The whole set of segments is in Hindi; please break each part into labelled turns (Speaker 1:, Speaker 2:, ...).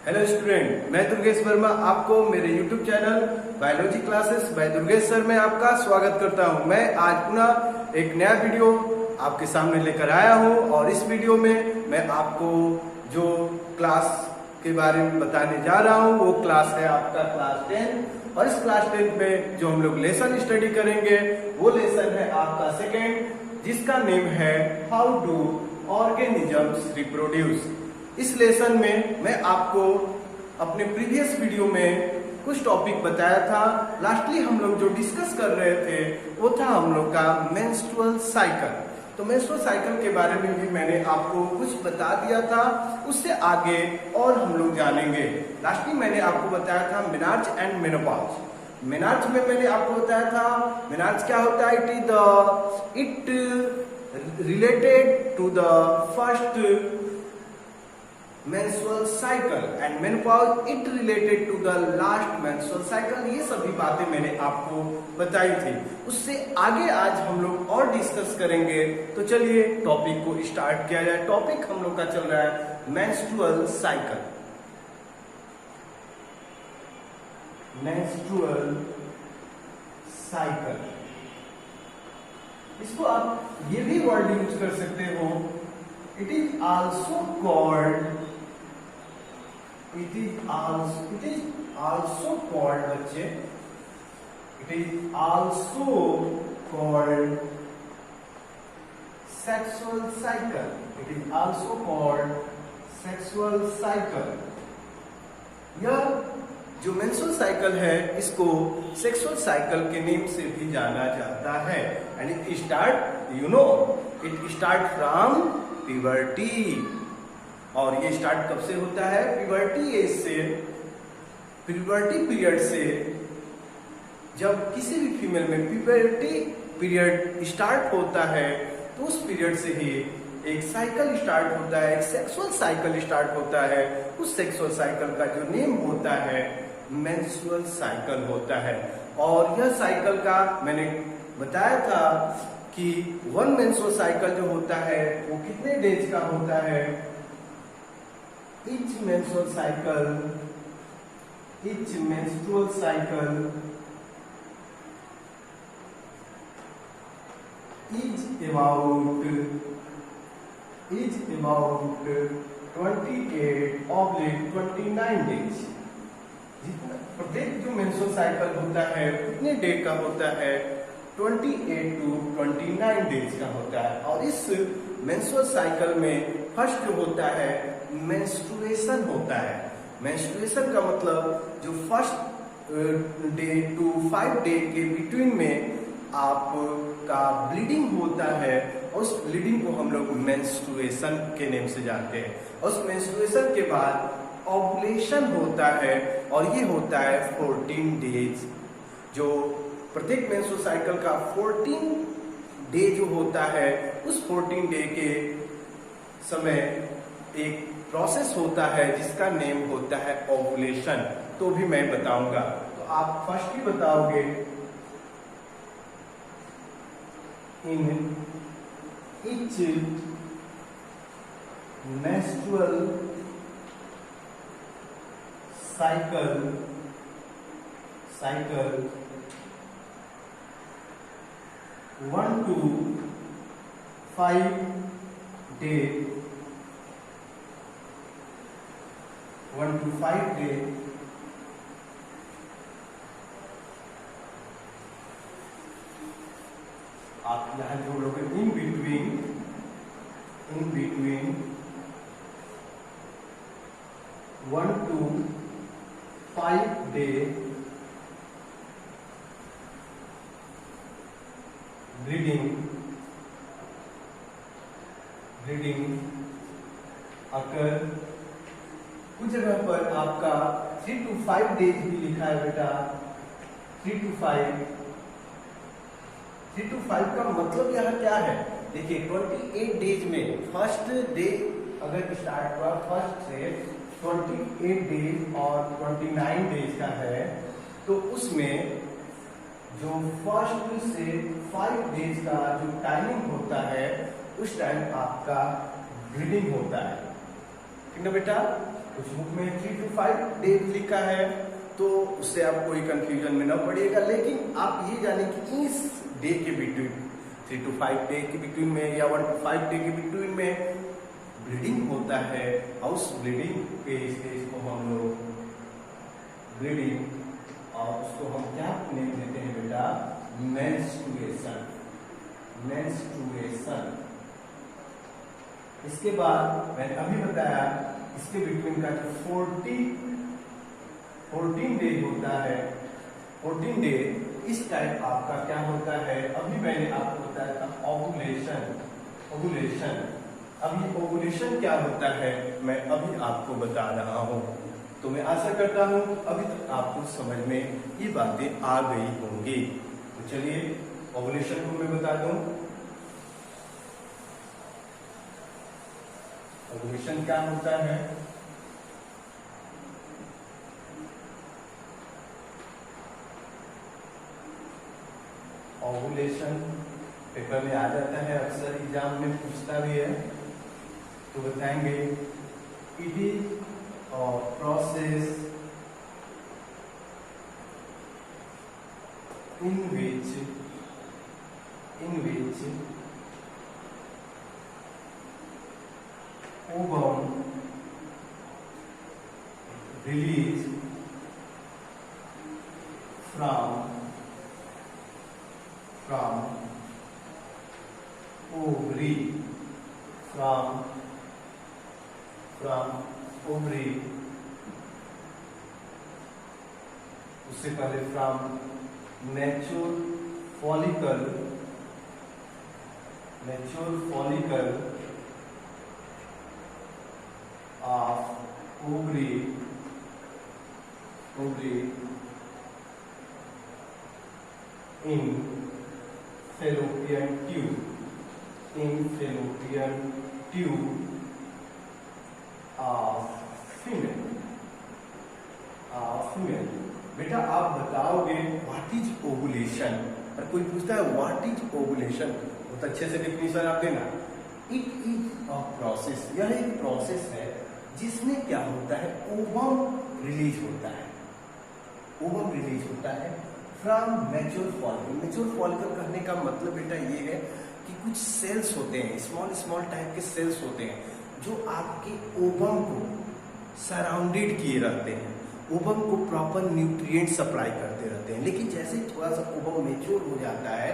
Speaker 1: हेलो स्टूडेंट, मैं दुर्गेश वर्मा आपको मेरे YouTube channel biology classes bye Durgesh sir में आपका स्वागत करता हूं। मैं आज पुनः एक नया वीडियो आपके सामने लेकर आया हूं और इस वीडियो में मैं आपको जो क्लास के बारे में बताने जा रहा हूं वो क्लास है आपका क्लास 10 और इस क्लास 10 में जो हम लोग लेसन स्टडी करेंगे वो लेसन है आपका सेकेंड, जिसका नेम है हाउ डू ऑर्गेनिजम्स रिप्रोड्यूस। इस लेसन में मैं आपको अपने प्रीवियस वीडियो में कुछ टॉपिक बताया था। लास्टली हम लोग जो डिस्कस कर रहे थे वो था हम लोग का मेंस्ट्रुअल साइकिल। तो मेंस्ट्रुअल साइकिल के बारे में भी मैंने आपको कुछ बता दिया था, उससे आगे और हम लोग जानेंगे। लास्टली मैंने आपको बताया था मेनार्च एंड मेनोपॉज। मेनार्च में मैंने आपको बताया था मेनार्च क्या होता है, it related to the first menstrual cycle and menopause it related to the last menstrual cycle। ये सभी बातें मैंने आपको बताई थी। उससे आगे आज हम लोग और डिस्कस करेंगे। तो चलिए टॉपिक को स्टार्ट किया जाए। टॉपिक हम लोग का चल रहा है मेंस्ट्रुअल साइकिल। मेंस्ट्रुअल साइकिल, इसको आप ये भी वर्ड यूज कर सकते हो, it is also called it is also called बच्चे, it is also called sexual cycle। it is also called sexual cycle। यह जो मेंस्ट्रुअल साइकिल है इसको सेक्सुअल साइकिल के नेम से भी जाना जाता है। And it start it start from puberty. और ये स्टार्ट कब से होता है? प्यूबर्टी एज से, प्यूबर्टी पीरियड से। जब किसी भी फीमेल में प्यूबर्टी पीरियड स्टार्ट होता है तो उस पीरियड से ही एक साइकिल स्टार्ट होता है, एक सेक्सुअल साइकिल स्टार्ट होता है। उस सेक्सुअल साइकिल का जो नेम होता है मेंस्ट्रुअल साइकिल होता है। और यह साइकिल का मैंने बताया था कि वन मेंस्ट्रुअल साइकिल जो होता है वो कितने डेज का होता है। Each menstrual cycle is about 28/29 days। जितना प्रत्येक जो मेंस्ट्रुअल साइकिल होता है कितने डे का होता है? 28 to 29 डेज का होता है। और इस मेंस्ट्रुअल साइकिल में फर्स्ट जो होता है मेंस्ट्रुएशन होता है। मेंस्ट्रुएशन का मतलब जो फर्स्ट डे टू 5 डे के बिटवीन में आपका ब्लीडिंग होता है, उस ब्लीडिंग को हम लोग मेंस्ट्रुएशन के नेम से जानते हैं। उस मेंस्ट्रुएशन के बाद ओव्यूलेशन होता है और ये होता है 14 डेज। जो प्रत्येक मेंस्ट्रुअल साइकिल का 14 डे जो होता है उस 14 डे के समय एक प्रोसेस होता है जिसका नेम होता है ओव्यूलेशन। तो भी मैं बताऊंगा, तो आप फर्स्ट ही बताओगे in each menstrual cycle 1 to 5 day 1 to 5 day आप यहां जोड़ोगे in between 1 to 5 day bleeding occur. कुछ जगह पर आपका 3 to 5 डेज भी लिखा है बेटा। 3 to 5 का मतलब यहाँ क्या है? देखिए 28 डेज में फर्स्ट डे अगर स्टार्ट हुआ फर्स्ट से 28 डेज और 29 डेज का है तो उसमें जो फर्स्ट से 5 डेज का जो टाइमिंग होता है उस टाइम आपका ब्लीडिंग होता है, ठीक ना बेटा। कुछ बुक में 3 to 5 डेज लिखा है, तो उससे आप कोई कंफ्यूजन में न पड़िएगा। लेकिन आप ये जाने कि इस डे के बिटवीन 3 to 5 डे के बिटवीन में या 1 to 5 डे के बिटवीन में ब्लीडिंग होता है, और उस ब्लीडिंग के स्टेज को हम लोग ब्लीडिंग, और उसको हम क्या नेम देते हैं बेटा, मेंस्ट्रुएशन। मेंस्ट्रुएशन। इसके बाद मैंने अभी बताया इसके बिटवीन का जो 14 डे होता है, 14 डे इस टाइप आपका क्या होता है, अभी मैंने आपको बताया था ओवुलेशन। ओवुलेशन, अब ये ओवुलेशन क्या होता है मैं अभी आपको बता रहा हूं। तो मैं आशा करता हूं अभी तक आपको समझ में ये बातें आ गई होंगी। तो चलिए ओवुलेशन को मैं बता दूं। ओवुलेशन क्या होता है, ओवुलेशन पेपर में आ जाता है, अक्सर एग्जाम में पूछता भी है, तो बताएंगे it is process in which ovum release from ovary, from ovary, उससे पहले from mature follicle of ovary in fallopian tube, of female। बेटा आप बताओगे व्हाट इज ओवुलेशन, और कोई पूछता है व्हाट इज ओवुलेशन, बहुत अच्छे से डेफिनेशन आप देना। इट इज अ प्रोसेस, यह एक प्रोसेस है जिसमें क्या होता है, ओवम रिलीज होता है। ओवम रिलीज होता है from mature follicle. Mature follicle कहने का मतलब बेटा ये है कि कुछ सेल्स होते हैं, स्मॉल टाइप के सेल्स होते हैं जो आपके ओवम को सराउंडेड किए रहते हैं, ओवम को प्रॉपर न्यूट्रिएंट सप्लाई करते रहते हैं। लेकिन जैसे थोड़ा सा ओवम मेच्योर हो जाता है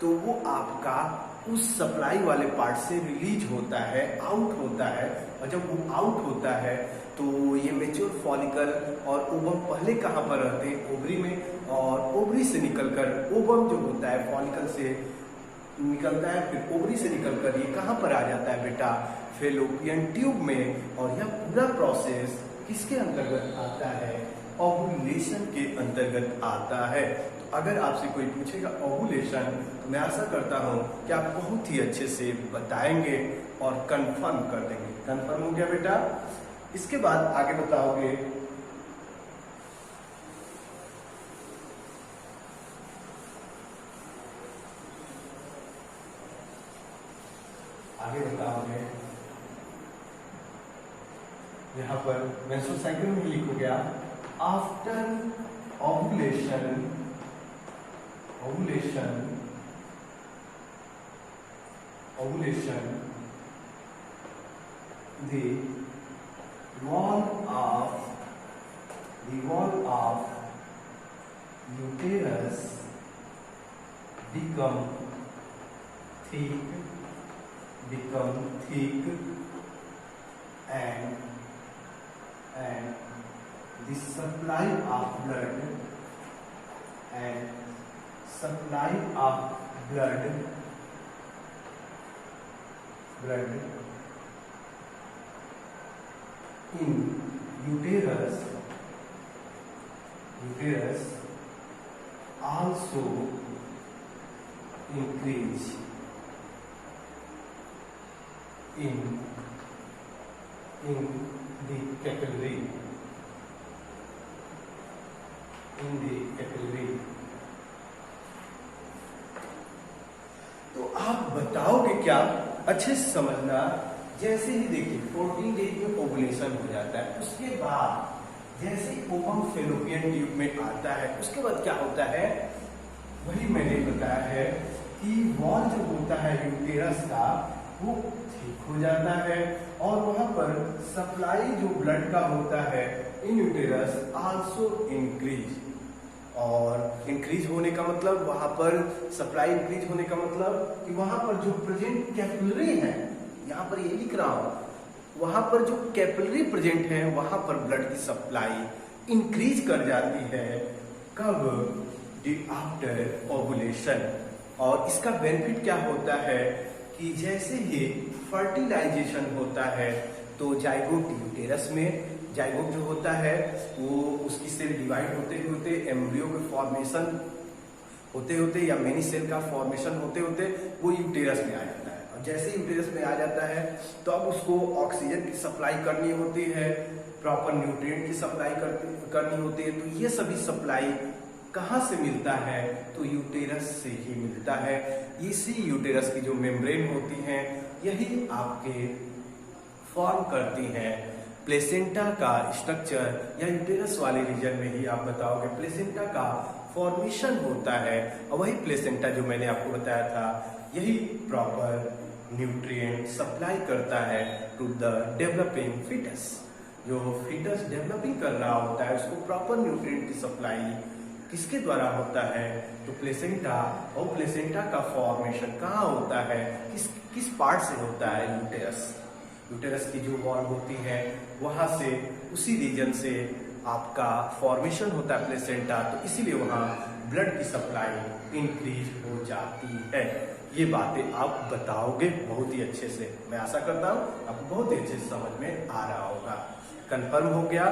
Speaker 1: तो वो आपका उस सप्लाई वाले पार्ट से रिलीज होता है, आउट होता है, और जब वो आउट होता है तो ये मेच्योर फॉलिकल और ओवम पहले कहाँ पर रहते हैं, ओवरी में, और ओवरी से निकलकर ओवम जो होता है फॉलिकल से निकलता है, फिर ओवरी से निकलकर ये कहाँ पर आ जाता है बेटा, फैलोपियन ट्यूब में। और यह पूरा प्रोसेस किसके अंतर्गत आता है, ओवुलेशन के अंतर्गत आता है। तो अगर आपसे कोई पूछेगा ओवुलेशन, तो मैं आशा करता हूं कि आप बहुत ही अच्छे से बताएंगे और कंफर्म कर देंगे। कंफर्म हो गया बेटा। इसके बाद आगे बताओगे यहाँ पर मेंस्ट्रुअल साइकिल में लिखो गया, after ovulation the wall of uterus become thick and the supply of blood in uterus also increase in the capillary तो आप बताओगे क्या, अच्छे से समझना जैसे ही देखिए 14 डेज में ओवुलेशन हो जाता है, उसके बाद जैसे ही ओवम फेलोपियन ट्यूब में आता है, उसके बाद क्या होता है, वही मैंने बताया है कि वॉल जो होता है यूटेरस का वो ठीक हो जाता है और वहां पर सप्लाई जो ब्लड का होता है इन यूटेरस आल्सो इंक्रीज। और इंक्रीज होने का मतलब वहां पर सप्लाई इंक्रीज होने का मतलब कि वहां पर जो प्रेजेंट कैपिलरी है, यहाँ पर ये लिख रहा हूं, वहां पर जो कैपिलरी प्रेजेंट है वहां पर ब्लड की सप्लाई इंक्रीज कर जाती है। कब? After ovulation. और इसका बेनिफिट क्या होता है कि जैसे ही फर्टिलाइजेशन होता है तो जाइगोट यूटेरस में, जाइगोट जो होता है वो उसकी सेल डिवाइड होते होते एम्ब्रियो के फॉर्मेशन होते होते या मेनी सेल का फॉर्मेशन होते होते वो यूटेरस में आ जाता है। और जैसे ही यूटेरस में आ जाता है तो अब उसको ऑक्सीजन की सप्लाई करनी होती है, प्रॉपर न्यूट्रिएंट की सप्लाई करनी होती है। तो ये सभी सप्लाई कहाँ से मिलता है? तो यूटेरस से ही मिलता है। इसी यूटेरस की जो मेम्ब्रेन होती हैं यही आपके फॉर्म करती हैं प्लेसेंटा का स्ट्रक्चर, या यूटेरस वाले रीजन में ही आप बताओगे प्लेसेंटा का फॉर्मेशन होता है। और वही प्लेसेंटा जो मैंने आपको बताया था यही प्रॉपर न्यूट्रिएंट सप्लाई करता है टू द डेवलपिंग फीटस। जो फीटस डेवलपिंग कर रहा होता है उसको प्रॉपर न्यूट्रिएंट की सप्लाई किसके द्वारा होता है? तो प्लेसेंटा। और प्लेसेंटा का फॉर्मेशन कहाँ होता है, किस पार्ट से होता है? यूटेरस। यूटेरस की जो वॉल होती है वहां से, उसी रीजन से आपका फॉर्मेशन होता है प्लेसेंटा, तो इसीलिए वहां ब्लड की सप्लाई इंक्रीज हो जाती है। ये बातें आप बताओगे बहुत ही अच्छे से, मैं आशा करता हूँ आपको बहुत ही अच्छे से समझ में आ रहा होगा। कंफर्म हो गया?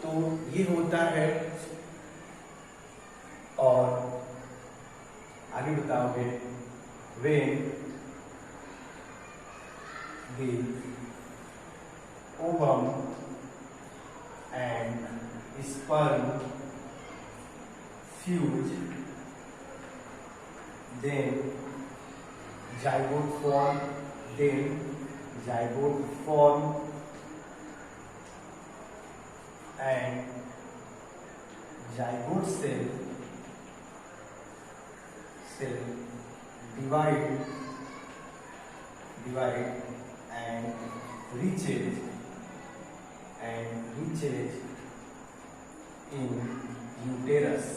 Speaker 1: तो ये होता है। और आगे बताओगे when the ovum and sperm fuse, then zygote form, and zygote cell divide and reaches in uterus,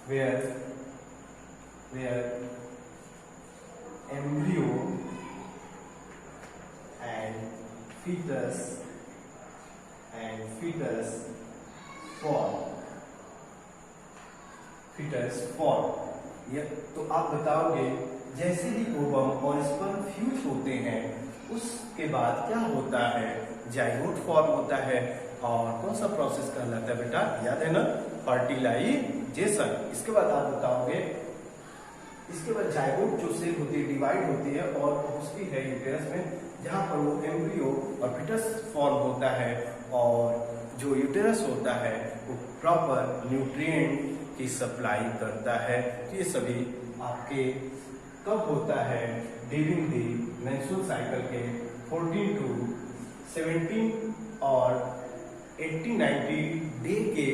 Speaker 1: where embryo and fetus form। ये तो आप बताओगे जैसे ही ओवम और स्पर्म फ्यूज होते हैं उसके बाद क्या होता है? जाइगोट फॉर्म होता है। और कौन सा प्रोसेस कहलाता है बेटा? याद है ना? फर्टिलाइजेशन। इसके बाद आप बताओगे, इसके बाद जाइगोट जो सेल होती है डिवाइड होती है और पहुंचती है यूटेरस में, जहां पर वो एम्ब्रियो और फिटस फॉर्म होता है। और जो यूटेरस होता है वो प्रॉपर न्यूट्रिएंट की सप्लाई करता है। तो ये सभी आपके कब होता है? ड्यूरिंग दी मेंस्ट्रुअल साइकिल के 14 to 17 और 80-90 डे के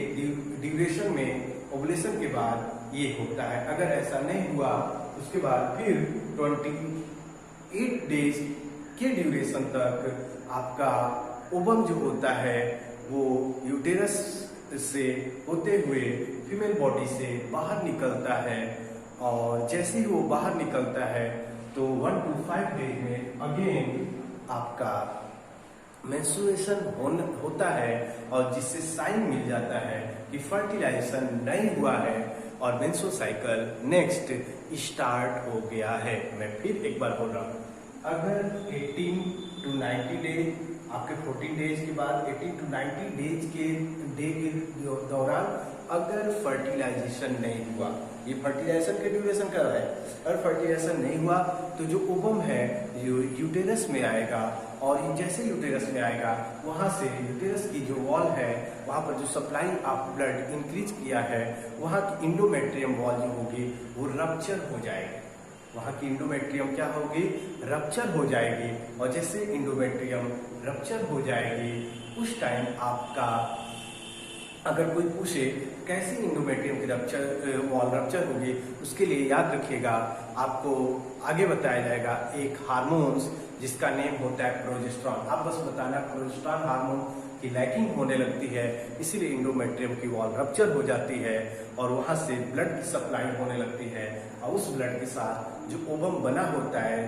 Speaker 1: ड्यूरेशन में ओवुलेशन के बाद ये होता है। अगर ऐसा नहीं हुआ उसके बाद फिर 28 डेज के ड्यूरेशन तक आपका ओवम जो होता है वो यूटेरस से होते हुए फीमेल बॉडी से बाहर निकलता है। और जैसे ही वो बाहर निकलता है तो 1 to 5 डेज में अगेन आपका मेंस्ट्रुएशन होता है, और जिससे साइन मिल जाता है कि फर्टिलाइजेशन नहीं हुआ है और मेंस्ट्रुअल साइकिल नेक्स्ट स्टार्ट हो गया है। मैं फिर एक बार बोल रहा हूँ, अगर 18 to 90 डेज आपके 14 डेज के बाद 18 to 90 डेज के दौरान अगर फर्टिलाइजेशन नहीं हुआ, ये फर्टिलाइजेशन के ड्यूरेशन कर रहा है, अगर फर्टिलाइजेशन नहीं हुआ तो जो ओवम है यूटेरस में आएगा। और जैसे यूटेरस में आएगा वहां से यूटेरस की जो वॉल है वहां पर जो सप्लाई ऑफ ब्लड इंक्रीज किया है वहां की इंडोमेट्रियम वॉल जो होगी वो रप्चर हो जाएगी। वहां की इंडोमेट्रियम क्या होगी, रप्चर हो जाएगी। और जैसे इंडोमेट्रियम रप्चर हो जाएगी उस टाइम आपका, अगर कोई पूछे कैसे इंडोमेट्रियम की रप्चर वॉल रप्चर होगी, उसके लिए याद रखिएगा आपको आगे बताया जाएगा एक हार्मोन्स जिसका नेम होता है प्रोजेस्टेरॉन। आप बस बताना प्रोजेस्टेरॉन हार्मोन की लैकिंग होने लगती है, इसीलिए इंडोमेट्रियम की वॉल रप्चर हो जाती है और वहां से ब्लड की सप्लाई होने लगती है। और उस ब्लड के साथ जो ओवम बना होता है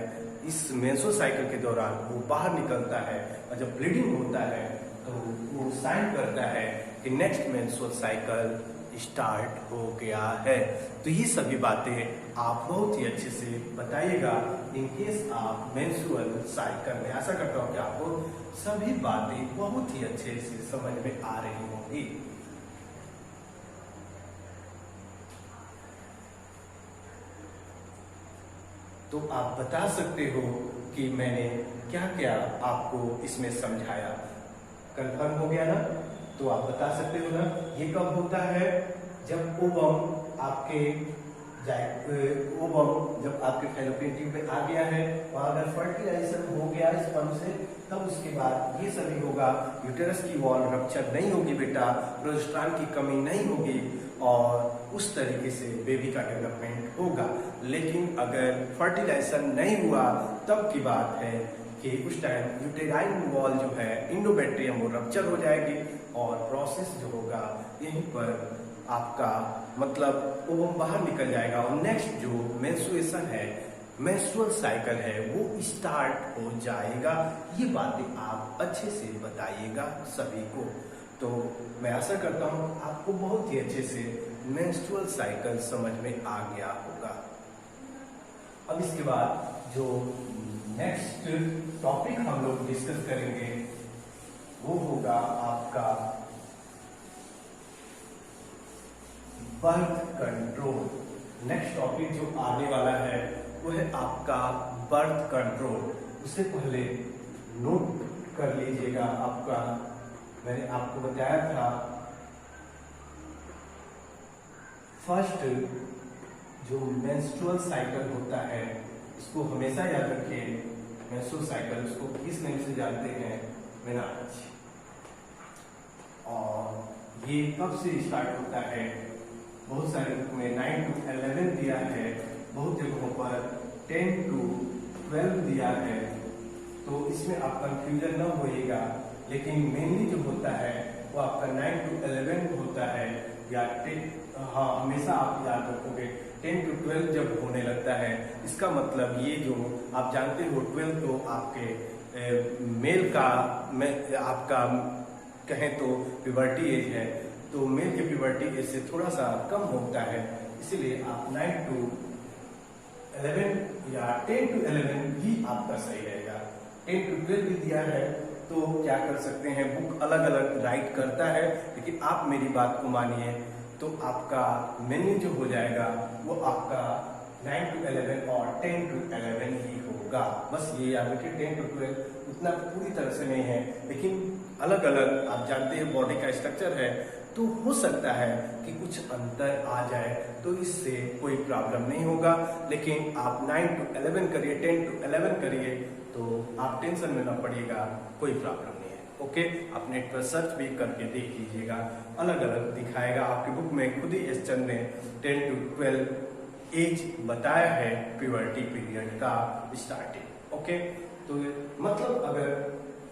Speaker 1: इस मेंस्ट्रुअल साइकिल के दौरान वो बाहर निकलता है, और जब ब्लीडिंग होता है तो वो साइन करता है कि नेक्स्ट मेंस्ट्रुअल साइकिल स्टार्ट हो गया है। तो ये सभी बातें आप बहुत ही अच्छे से बताइएगा इन केस आप मेंस्ट्रुअल साइकिल में। आशा करता हूँ कि आपको सभी बातें बहुत ही अच्छे से समझ में आ रही होंगी। तो आप बता सकते हो कि मैंने क्या क्या आपको इसमें समझाया। कंफर्म हो गया ना? तो आप बता सकते हो ना ये कब होता है, जब ओवम आपके ओवम जब आपके फैलोपियन ट्यूब में आ गया है और अगर फर्टिलाइजेशन हो गया स्पर्म से, तब उसके बाद ये सभी होगा। यूटेरस की वॉल रप्चर नहीं होगी बेटा, प्रोजेस्टेरॉन की कमी नहीं होगी और उस तरीके से बेबी का डेवलपमेंट होगा। लेकिन अगर फर्टिलाइजेशन नहीं हुआ तब की बात है कि उस टाइम यूटेराइन वॉल जो है इंडोमेट्रियम वो रप्चर हो जाएगी और प्रोसेस जो होगा यहीं पर आपका मतलब ओवम बाहर निकल जाएगा और नेक्स्ट जो मेंस्ट्रुएशन है, मेंस्ट्रुअल साइकिल है वो स्टार्ट हो जाएगा। ये बातें आप अच्छे से बताइएगा सभी को। तो मैं आशा करता हूँ आपको बहुत ही अच्छे से मेंस्ट्रुअल साइकिल समझ में आ गया होगा। अब इसके बाद जो नेक्स्ट टॉपिक हम लोग डिस्कस करेंगे वो होगा आपका बर्थ कंट्रोल। नेक्स्ट टॉपिक जो आने वाला है वो है आपका बर्थ कंट्रोल। उससे पहले नोट कर लीजिएगा, आपका मैंने आपको बताया था फर्स्ट जो मेंस्ट्रुअल साइकिल होता है इसको हमेशा याद रखिए। मेंस्ट्रुअल साइकिल उसको किस नेम से जानते हैं, मेनार्ज। और ये कब से स्टार्ट होता है, बहुत सारे बुक में 9 to 11 दिया है, बहुत जगहों पर 10 to 12 दिया है। तो इसमें आप कंफ्यूजन न होइएगा, लेकिन मेनली जो होता है वो आपका 9 to 11 होता है या 10। हाँ, हमेशा आप याद रखोगे 10 to 12 जब होने लगता है, इसका मतलब ये जो आप जानते हो 12 तो आपके मेल का आपका कहें तो प्यूबर्टी एज है, तो मेल के प्यूबर्टी एज से थोड़ा सा कम होता है, इसीलिए आप 9 to 11 या 10 to 11 ही आपका सही रहेगा। 10 to 12 भी दिया है तो क्या कर सकते हैं, बुक अलग अलग राइट करता है, लेकिन आप मेरी बात को मानिए तो आपका मेन्यू जो हो जाएगा वो आपका 9 to 11 और 10 to 11 ही होगा। बस ये याद रखिए 10 to 12 उतना पूरी तरह से नहीं है, लेकिन अलग अलग आप जानते हैं बॉडी का स्ट्रक्चर है, तो हो सकता है कि कुछ अंतर आ जाए, तो इससे कोई प्रॉब्लम नहीं होगा। लेकिन आप 9 to 11 करिए, 10 to 11 करिए, तो आप टेंशन में ना पड़िएगा, कोई प्रॉब्लम नहीं है। ओके, आप नेट पर सर्च भी करके देख लीजिएगा, अलग अलग दिखाएगा। आपकी बुक में खुद ही एस चंद ने 10 to 12 एज बताया है प्यूबर्टी पीरियड का स्टार्टिंग। ओके, तो मतलब अगर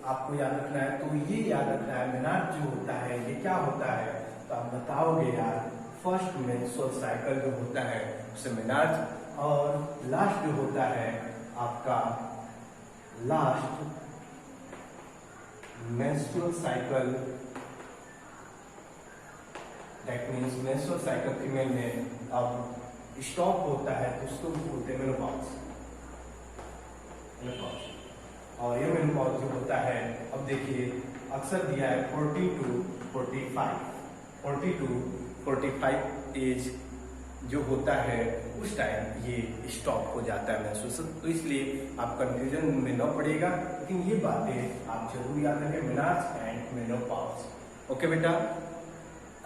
Speaker 1: आपको याद रखना है तो ये याद रखना है, मेनार्ज जो होता है ये क्या होता है, तो आप बताओगे यार फर्स्ट मेंस्ट्रुअल साइकिल जो होता है उसे मेनार्ज, और लास्ट जो होता है आपका last menstrual cycle, that means menstrual cycle female में अब स्टॉप होता है तो उसको बोलते हैं मेनोपॉज। और ये मेनोपॉज जो होता है, अब देखिए अक्सर दिया है 40 to 45, 40 to 45 एज जो होता है उस टाइम ये स्टॉप हो जाता है मेंस्ट्रुएशन। तो इसलिए आप कंफ्यूजन में न पड़ेगा, लेकिन ये बातें आप जरूर याद रखें, मेनार्ज एंड मेनोपॉज। ओके बेटा,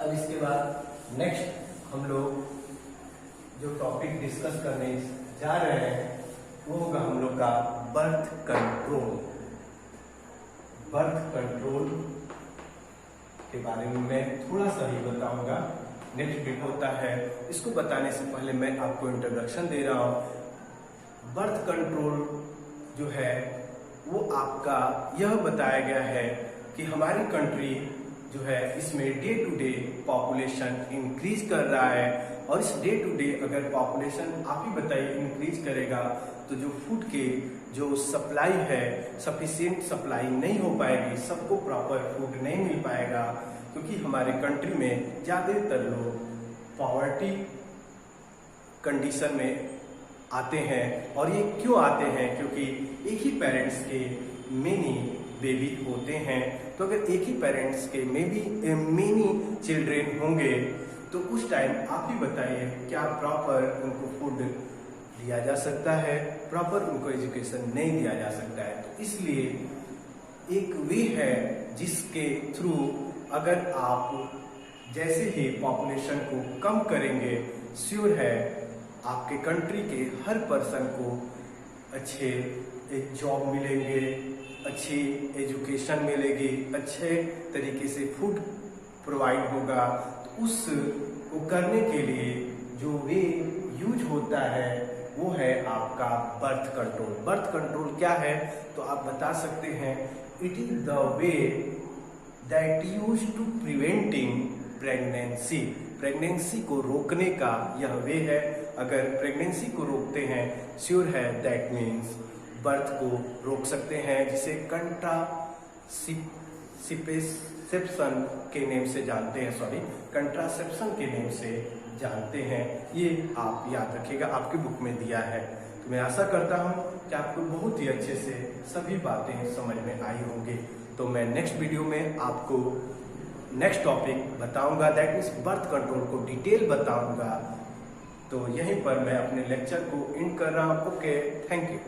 Speaker 1: अब इसके बाद नेक्स्ट हम लोग जो टॉपिक डिस्कस करने जा रहे हैं वो होगा हम लोग का बर्थ कंट्रोल। बर्थ कंट्रोल के बारे में मैं थोड़ा सा ही बताऊंगा, नेक्स्ट वीडियो होता है। इसको बताने से पहले मैं आपको इंट्रोडक्शन दे रहा हूं। बर्थ कंट्रोल जो है वो आपका यह बताया गया है कि हमारी कंट्री जो है इसमें day to day population increase कर रहा है, और इस डे टू डे अगर पॉपुलेशन आप ही बताइए इंक्रीज करेगा तो जो फूड के जो सप्लाई है सफिशिएंट सप्लाई नहीं हो पाएगी, सबको प्रॉपर फूड नहीं मिल पाएगा, क्योंकि हमारे कंट्री में ज़्यादातर लोग पॉवर्टी कंडीशन में आते हैं। और ये क्यों आते हैं? क्योंकि एक ही पेरेंट्स के मेनी बेबी होते हैं। तो अगर एक ही पेरेंट्स के मेनी चिल्ड्रेन होंगे तो उस टाइम आप ही बताइए क्या प्रॉपर उनको फूड दिया जा सकता है, प्रॉपर उनको एजुकेशन नहीं दिया जा सकता है। तो इसलिए एक वे है जिसके थ्रू अगर आप जैसे ही पॉपुलेशन को कम करेंगे, श्योर है आपके कंट्री के हर पर्सन को अच्छे एक जॉब मिलेंगे, अच्छी एजुकेशन मिलेगी, अच्छे तरीके से फूड प्रोवाइड होगा। तो उस को करने के लिए जो वे यूज होता है वो है आपका बर्थ कंट्रोल। बर्थ कंट्रोल क्या है तो आप बता सकते हैं, it is the way that use to preventing pregnancy. Pregnancy को रोकने का यह वे है। अगर प्रेगनेंसी को रोकते हैं, श्योर है दैट मीन्स बर्थ को रोक सकते हैं, जिसे कंट्रासेप्शन के नेम से जानते हैं, कंट्रासेप्शन के नेम से जानते हैं। ये आप याद रखिएगा, आपकी बुक में दिया है। तो मैं आशा करता हूँ कि आपको बहुत ही अच्छे से सभी बातें समझ में आई होंगी। तो मैं नेक्स्ट वीडियो में आपको नेक्स्ट टॉपिक बताऊंगा, दैट मीन्स बर्थ कंट्रोल को डिटेल बताऊंगा। तो यहीं पर मैं अपने लेक्चर को एंड कर रहा हूँ। Okay, thank you.